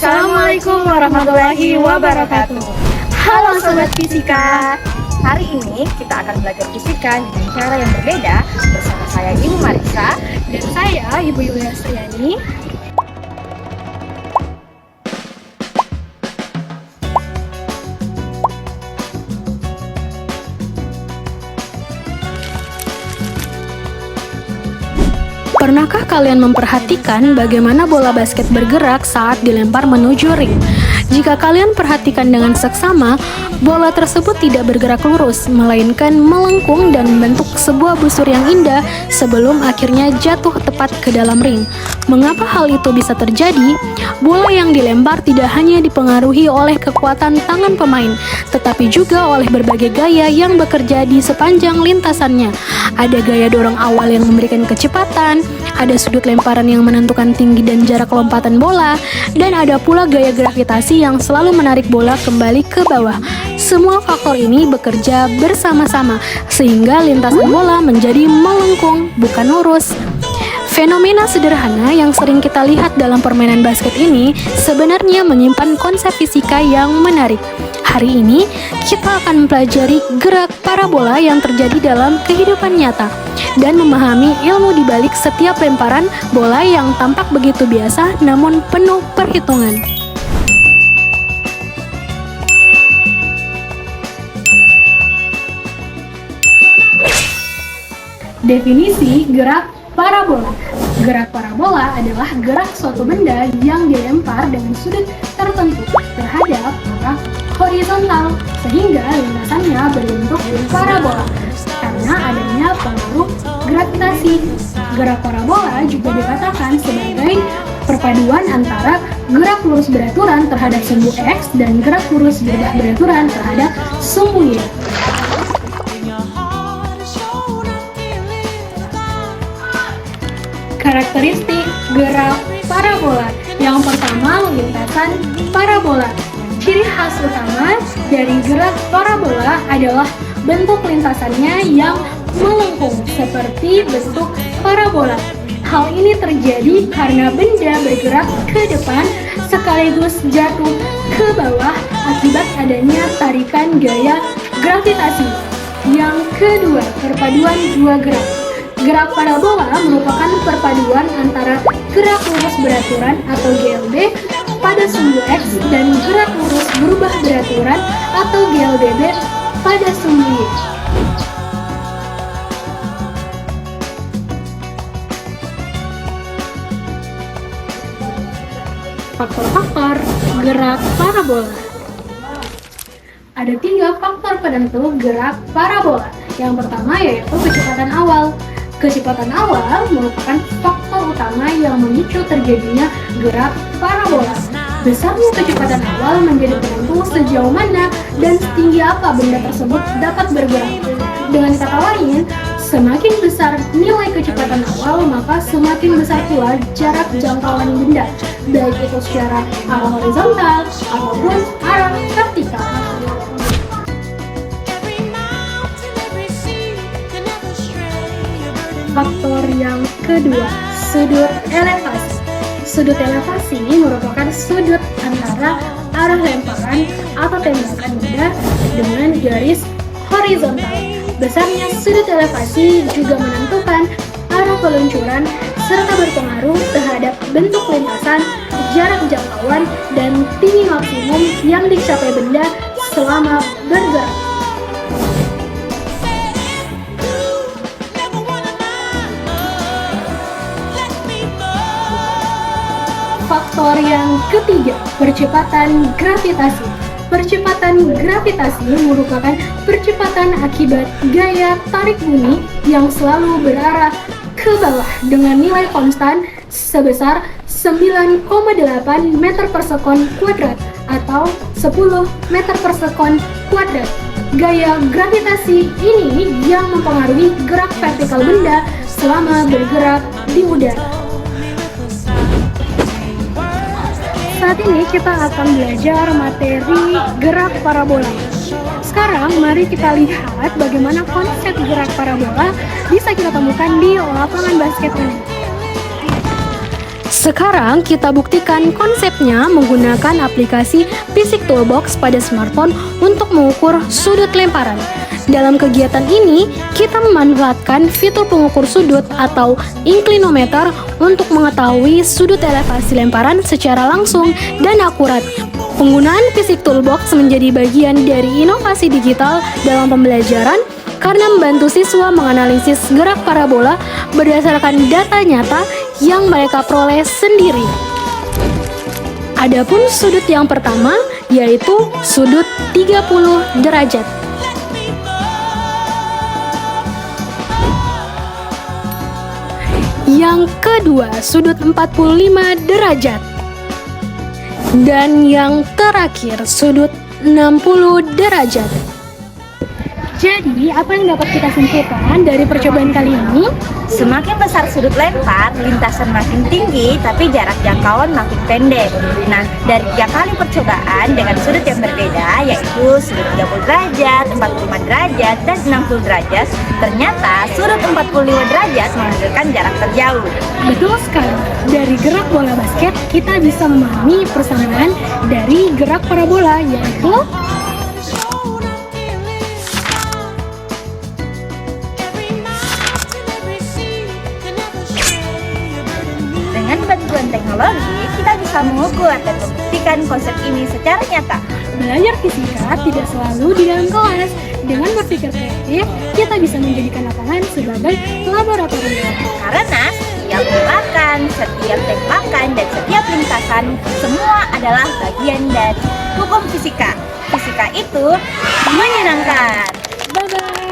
Assalamualaikum warahmatullahi wabarakatuh. Halo Sobat Fisika. Hari ini kita akan belajar fisika dengan cara yang berbeda bersama saya Ibu Marisa dan saya Ibu Yulia Suyani. Pernahkah kalian memperhatikan bagaimana bola basket bergerak saat dilempar menuju ring? Jika kalian perhatikan dengan seksama, bola tersebut tidak bergerak lurus, melainkan melengkung dan membentuk sebuah busur yang indah sebelum akhirnya jatuh tepat ke dalam ring. Mengapa hal itu bisa terjadi? Bola yang dilempar tidak hanya dipengaruhi oleh kekuatan tangan pemain, tetapi juga oleh berbagai gaya yang bekerja di sepanjang lintasannya. Ada gaya dorong awal yang memberikan kecepatan, ada sudut lemparan yang menentukan tinggi dan jarak lompatan bola, dan ada pula gaya gravitasi yang selalu menarik bola kembali ke bawah. Semua faktor ini bekerja bersama-sama, sehingga lintasan bola menjadi melengkung, bukan lurus. Fenomena sederhana yang sering kita lihat dalam permainan basket ini sebenarnya menyimpan konsep fisika yang menarik. Hari ini, kita akan mempelajari gerak parabola yang terjadi dalam kehidupan nyata dan memahami ilmu di balik setiap lemparan bola yang tampak begitu biasa namun penuh perhitungan. Definisi gerak parabola. Gerak parabola adalah gerak suatu benda yang dilempar dengan sudut tertentu terhadap arah horizontal sehingga lintasannya berbentuk parabola karena adanya pengaruh gravitasi. Gerak parabola juga dikatakan sebagai perpaduan antara gerak lurus beraturan terhadap sumbu X dan gerak lurus berubah beraturan terhadap sumbu Y. Karakteristik gerak parabola. Yang pertama, lintasan parabola. Ciri khas utama dari gerak parabola adalah bentuk lintasannya yang melengkung seperti bentuk parabola. Hal ini terjadi karena benda bergerak ke depan sekaligus jatuh ke bawah akibat adanya tarikan gaya gravitasi. Yang kedua, perpaduan dua gerak. Gerak parabola merupakan perpaduan antara gerak lurus beraturan atau GLB pada sumbu X dan gerak lurus berubah beraturan atau GLBB pada sumbu Y. Faktor-faktor gerak parabola. Ada 3 faktor penentu gerak parabola. Yang pertama yaitu kecepatan awal. Kecepatan awal merupakan faktor utama yang memicu terjadinya gerak parabola. Besarnya kecepatan awal menjadi penentu sejauh mana dan setinggi apa benda tersebut dapat bergerak. Dengan kata lain, semakin besar nilai kecepatan awal, maka semakin besar pula jarak jangkauan benda, baik itu secara arah horizontal ataupun arah vertikal. Faktor yang kedua, sudut elevasi. Sudut elevasi merupakan sudut antara arah lemparan atau tembakan benda dengan garis horizontal. Besarnya sudut elevasi juga menentukan arah peluncuran serta berpengaruh terhadap bentuk lintasan, jarak jangkauan, dan tinggi maksimum yang dicapai benda selama bergerak. Faktor yang ketiga, percepatan gravitasi. Percepatan gravitasi merupakan percepatan akibat gaya tarik bumi yang selalu berarah ke bawah dengan nilai konstan sebesar 9,8 meter per sekon kuadrat atau 10 meter per sekon kuadrat. Gaya gravitasi ini yang mempengaruhi gerak vertikal benda selama bergerak di udara. Saat ini kita akan belajar materi gerak parabola. Sekarang mari kita lihat bagaimana konsep gerak parabola bisa kita temukan di lapangan basket ini. Sekarang kita buktikan konsepnya menggunakan aplikasi Physics Toolbox pada smartphone untuk mengukur sudut lemparan. Dalam kegiatan ini, kita memanfaatkan fitur pengukur sudut atau inclinometer untuk mengetahui sudut elevasi lemparan secara langsung dan akurat. Penggunaan Physics Toolbox menjadi bagian dari inovasi digital dalam pembelajaran karena membantu siswa menganalisis gerak parabola berdasarkan data nyata yang mereka peroleh sendiri. Adapun sudut yang pertama yaitu sudut 30 derajat. Yang kedua, sudut 45 derajat. Dan yang terakhir, sudut 60 derajat. Jadi, apa yang dapat kita simpulkan dari percobaan kali ini? Semakin besar sudut lempar, lintasan makin tinggi, tapi jarak jangkauan makin pendek. Nah, dari 3 kali percobaan dengan sudut yang berbeda, yaitu sudut 30 derajat, 45 derajat, dan 60 derajat, ternyata sudut 45 derajat menghasilkan jarak terjauh. Betul sekali. Dari gerak bola basket, kita bisa memahami persamaan dari gerak parabola, yaitu Dengan bantuan teknologi, kita bisa mengukur dan membuktikan konsep ini secara nyata. belajar fisika tidak selalu di dalam kelas. Dengan berpikir kreatif, kita bisa menjadikan lapangan sebagai laboratorium. Karena setiap gerakan, setiap tembakan, dan setiap lintasan semua adalah bagian dari hukum fisika. Fisika itu menyenangkan. Bye-bye!